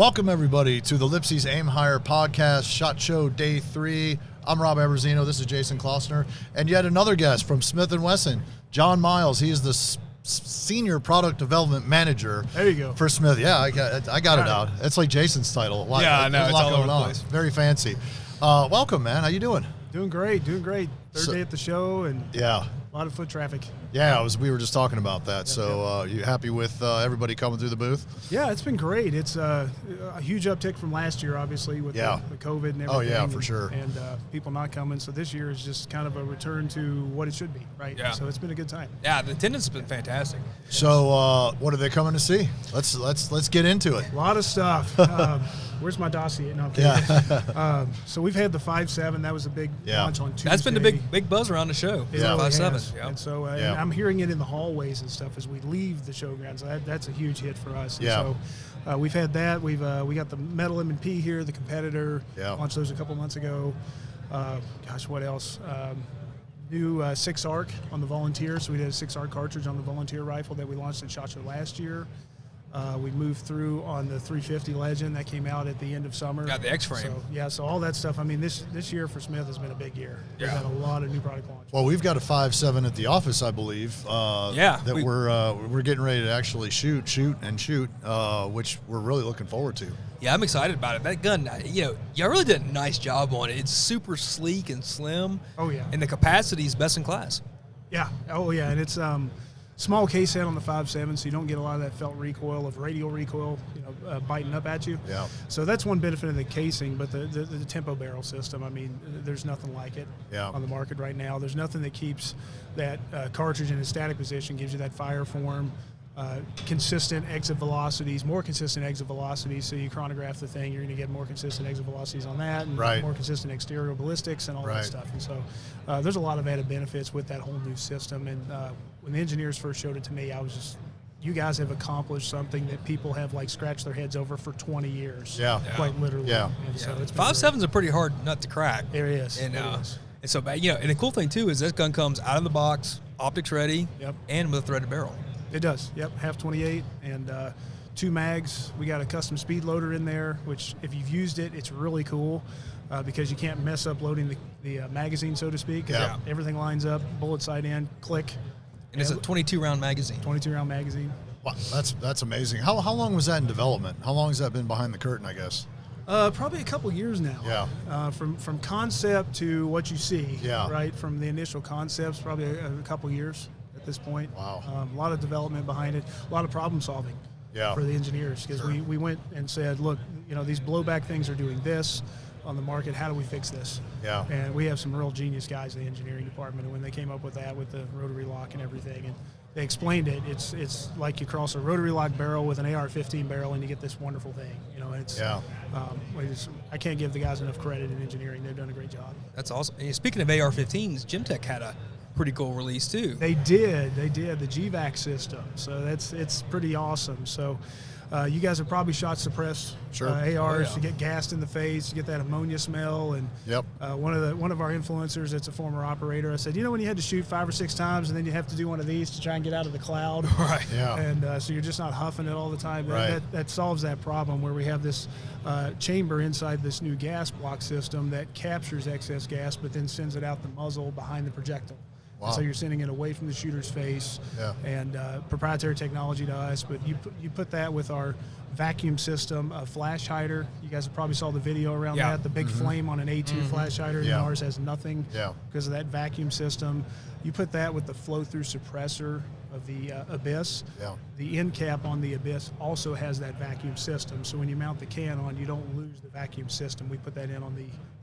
Welcome, everybody, to the LIPSEY'S Aim Higher podcast, SHOT Show Day 3. I'm Rob Aberzino. This is Jason Klossner. And yet another guest from Smith Wesson, John Myles. He is the Senior Product Development Manager. There you go. For Smith. Yeah, I got it out. It's like Jason's title. Yeah, I know. There's a lot all going over the on. place. Very fancy. Welcome, man. How you doing? Doing great. Third day at the show, and yeah, a lot of foot traffic. Yeah, we were just talking about that. So you happy with everybody coming through the booth? Yeah, it's been great. It's a huge uptick from last year, obviously, with the COVID and everything. Oh, yeah, for sure. And people not coming. So this year is just kind of a return to what it should be, right? Yeah. So it's been a good time. Yeah, the attendance has been fantastic. So what are they coming to see? Let's get into it. A lot of stuff. Where's my dossier? No, I'm kidding. Yeah. So we've had the 5.7. That was a big launch on Tuesday. That's been the big buzz around the show. It Yeah, really 5.7. has. Yeah. And so and I'm hearing it in the hallways and stuff as we leave the showgrounds. So that's a huge hit for us. And so we've had that. We got the metal M&P here, the competitor. Yeah. Launched those a couple months ago. What else? New 6 ARC on the Volunteer. So we did a 6 ARC cartridge on the Volunteer rifle that we launched at SHOT Show last year. We moved through on the 350 Legend that came out at the end of summer. Got the X-frame. So all that stuff. I mean, this year for Smith has been a big year. We've had a lot of new product launches. Well, we've got a 5.7 at the office, I believe. That we're getting ready to actually shoot, which we're really looking forward to. Yeah, I'm excited about it. That gun, y'all really did a nice job on it. It's super sleek and slim. Oh yeah. And the capacity is best in class. Yeah. Oh yeah. And it's small case head on the 5.7, so you don't get a lot of that felt recoil of radial recoil, biting up at you. Yeah. So that's one benefit of the casing, but the tempo barrel system, I mean, there's nothing like it on the market right now. There's nothing that keeps that cartridge in a static position, gives you that fire form, consistent exit velocities, more consistent exit velocities. So you chronograph the thing, you're going to get more consistent exit velocities on that, and more consistent exterior ballistics and all that stuff. And so there's a lot of added benefits with that whole new system. And when the engineers first showed it to me, I was just, you guys have accomplished something that people have scratched their heads over for 20 years. Yeah. Quite literally. Yeah. And so it's 5.7's a pretty hard nut to crack. It is. And so, and the cool thing too is this gun comes out of the box, optics ready, and with a threaded barrel. It does. Yep. Half 28 and 2 mags. We got a custom speed loader in there, which if you've used it, it's really cool because you can't mess up loading the magazine, so to speak. Yeah. Everything lines up, bullet side in, click. And it's a 22-round magazine. 22-round magazine. Wow, that's amazing. How long was that in development? How long has that been behind the curtain, I guess? Probably a couple years now. Yeah. From concept to what you see. Yeah. Right. From the initial concepts, probably a couple years at this point. Wow. A lot of development behind it. A lot of problem solving. Yeah. For the engineers, because we went and said, look, these blowback things are doing this on the market. How do we fix this? Yeah. And we have some real genius guys in the engineering department, and when they came up with that, with the rotary lock and everything, and they explained it, it's like you cross a rotary lock barrel with an AR-15 barrel, and you get this wonderful thing. I can't give the guys enough credit in engineering. They've done a great job. That's awesome. And speaking of AR-15s, Gemtech had a pretty cool release too. They did the G-VAC system, so it's pretty awesome. So you guys have probably shot suppressed ARs. You get gassed in the face, you get that ammonia smell, and one of our influencers that's a former operator, I said, when you had to shoot 5 or 6 times and then you have to do one of these to try and get out of the cloud, right? Yeah. And so you're just not huffing it all the time. That solves that problem where we have this chamber inside this new gas block system that captures excess gas, but then sends it out the muzzle behind the projectile. Wow. So you're sending it away from the shooter's face, and proprietary technology to us. But you put that with our vacuum system, a flash hider. You guys probably saw the video around that, the big flame on an A2 flash hider. Yeah. And ours has nothing because of that vacuum system. You put that with the flow-through suppressor of the Abyss. Yeah. The end cap on the Abyss also has that vacuum system. So when you mount the can on, you don't lose the vacuum system. We put that in on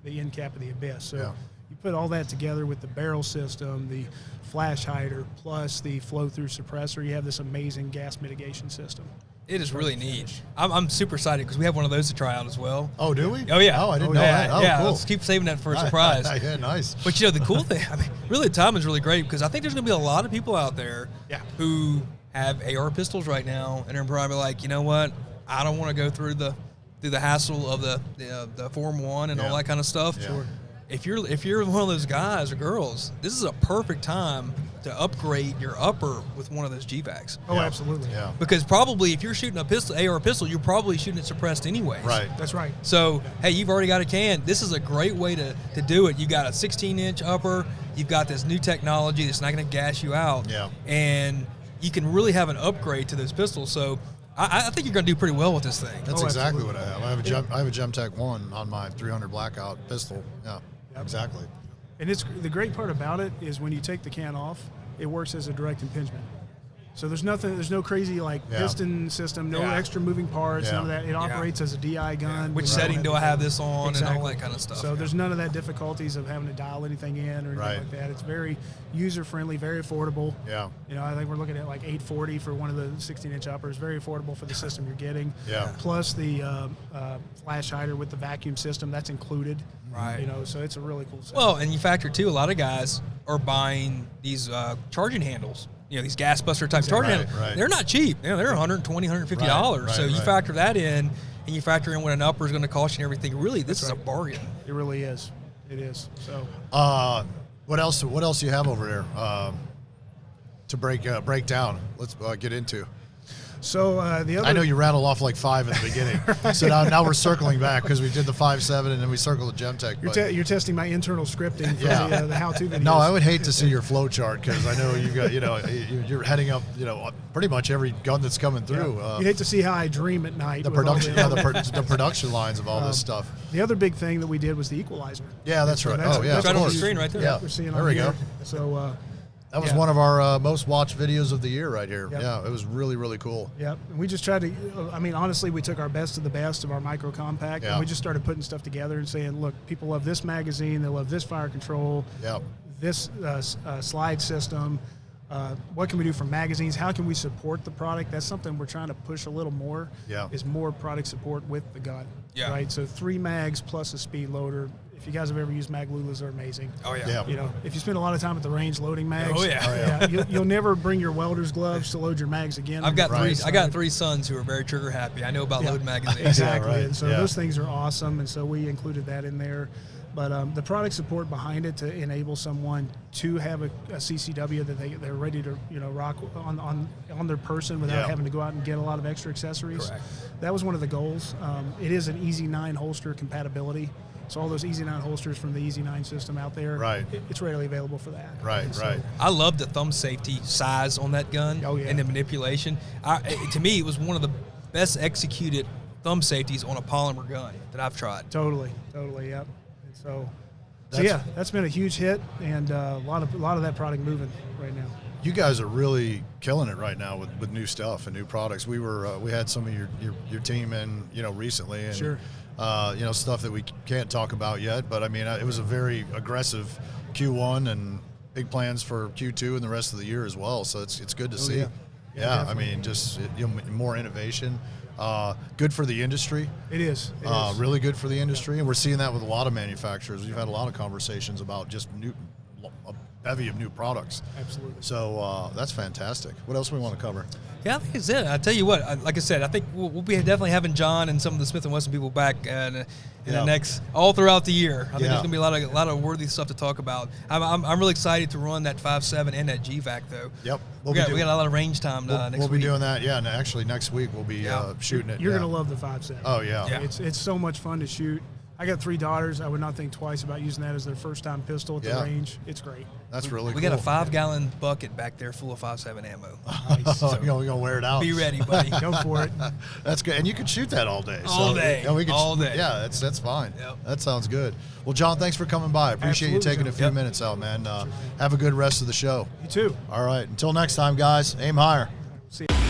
the end cap of the Abyss. So you put all that together with the barrel system, the flash hider, plus the flow-through suppressor, you have this amazing gas mitigation system. It is really neat. I'm super excited because we have one of those to try out as well. Oh, do we? Oh, yeah. Oh, I didn't know that. Oh, cool. Let's keep saving that for a surprise. Yeah, nice. But, the cool thing, really the time is really great because I think there's going to be a lot of people out there who have AR pistols right now and are probably like, you know what, I don't want to go through the hassle of the Form 1 and all that kind of stuff. Yeah. Sure. If you're one of those guys or girls, this is a perfect time to upgrade your upper with one of those G-VACs. Oh, absolutely. Yeah. Because probably if you're shooting a pistol, AR pistol, you're probably shooting it suppressed anyways. Right. That's right. So, hey, you've already got a can. This is a great way to do it. You got a 16-inch upper. You've got this new technology that's not going to gas you out. Yeah. And you can really have an upgrade to those pistols. So, I think you're going to do pretty well with this thing. That's exactly what I have. I have a Gemtech 1 on my 300 Blackout pistol. Yeah, exactly. And it's the great part about it is when you take the can off, it works as a direct impingement. So there's no crazy piston system, no extra moving parts, none of that. It operates as a DI gun. Which setting do I have this on and all that kind of stuff. So there's none of that difficulties of having to dial anything in or anything like that. It's very user friendly, very affordable. Yeah. You know, I think we're looking at like $840 for one of the 16-inch uppers. Very affordable for the system you're getting. Yeah. Plus the flash hider with the vacuum system, that's included. Right. You know, so it's a really cool system. Well, and you factor too, a lot of guys are buying these charging handles. You know, these gas buster type charging handles. Right. They're not cheap. You know, they're $120, $150. So you factor that in, and you factor in what an upper is going to cost you and everything. Really, this is a bargain. It really is. It is. So. What else? What else do you have over there to break down? Let's get into. So the other, I know you rattled off like 5 at the beginning. So now we're circling back because we did the 5.7 and then we circled the Gemtech. You're testing my internal scripting for the how-to videos. No, I would hate to see your flow chart because I know you got you're heading up pretty much every gun that's coming through. You hate to see how I dream at night. The production, the production lines of all this stuff. The other big thing that we did was the Equalizer. Yeah, that's right. That's right on the screen right there. Yeah, we're seeing there we go. So. That was one of our most watched videos of the year right here. Yep. Yeah, it was really, really cool. Yeah, we just tried to, honestly, we took our best of the best of our micro compact and we just started putting stuff together and saying, look, people love this magazine, they love this fire control, this slide system. What can we do for magazines? How can we support the product? That's something we're trying to push a little more, is more product support with the gun. Yeah. Right, so 3 mags plus a speed loader. If you guys have ever used Maglulas, they're amazing. Oh, yeah. You know, if you spend a lot of time at the range loading mags, you'll never bring your welder's gloves to load your mags again. I've got I got 3 sons who are very trigger happy. I know about load magazines. Exactly. And so those things are awesome, and so we included that in there. But the product support behind it to enable someone to have a CCW that they're ready to rock on their person without having to go out and get a lot of extra accessories. Correct. That was one of the goals. It is an Easy 9 holster compatibility. So all those Easy 9 holsters from the Easy 9 system out there, it's readily available for that. Right. I love the thumb safety size on that gun and the manipulation. To me, it was one of the best executed thumb safeties on a polymer gun that I've tried. Totally, yep. And so that's been a huge hit, and a lot of that product moving right now. You guys are really killing it right now with new stuff and new products. We had some of your team in recently, and stuff that we can't talk about yet. But I mean, it was a very aggressive Q1 and big plans for Q2 and the rest of the year as well. So it's good to see. Yeah, I mean, just more innovation. Good for the industry. It is. Really good for the industry, and we're seeing that with a lot of manufacturers. We've had a lot of conversations about just a bevy of new products. Absolutely. So that's fantastic. What else do we want to cover? Yeah, I think it's it. I tell you what, like I said, I think we'll be definitely having John and some of the Smith & Wesson people back in the next, all throughout the year. I think there's going to be a lot of worthy stuff to talk about. I'm really excited to run that 5.7 and that G-VAC though. Yep. We got a lot of range time next week. We'll be doing that, and actually next week we'll be shooting it. You're going to love the 5.7. Oh, yeah. It's so much fun to shoot. I got 3 daughters. I would not think twice about using that as their first time pistol at the range. It's great. That's really cool. We got a 5-gallon bucket back there full of 5.7 ammo. Nice. So, we're going to wear it out. Be ready, buddy. Go for it. That's good. And you can shoot that all day. All day. All day. Yeah, that's fine. Yep. That sounds good. Well, John, thanks for coming by. I appreciate you taking a few minutes out, man. Have a good rest of the show. You too. All right. Until next time, guys, aim higher. See you.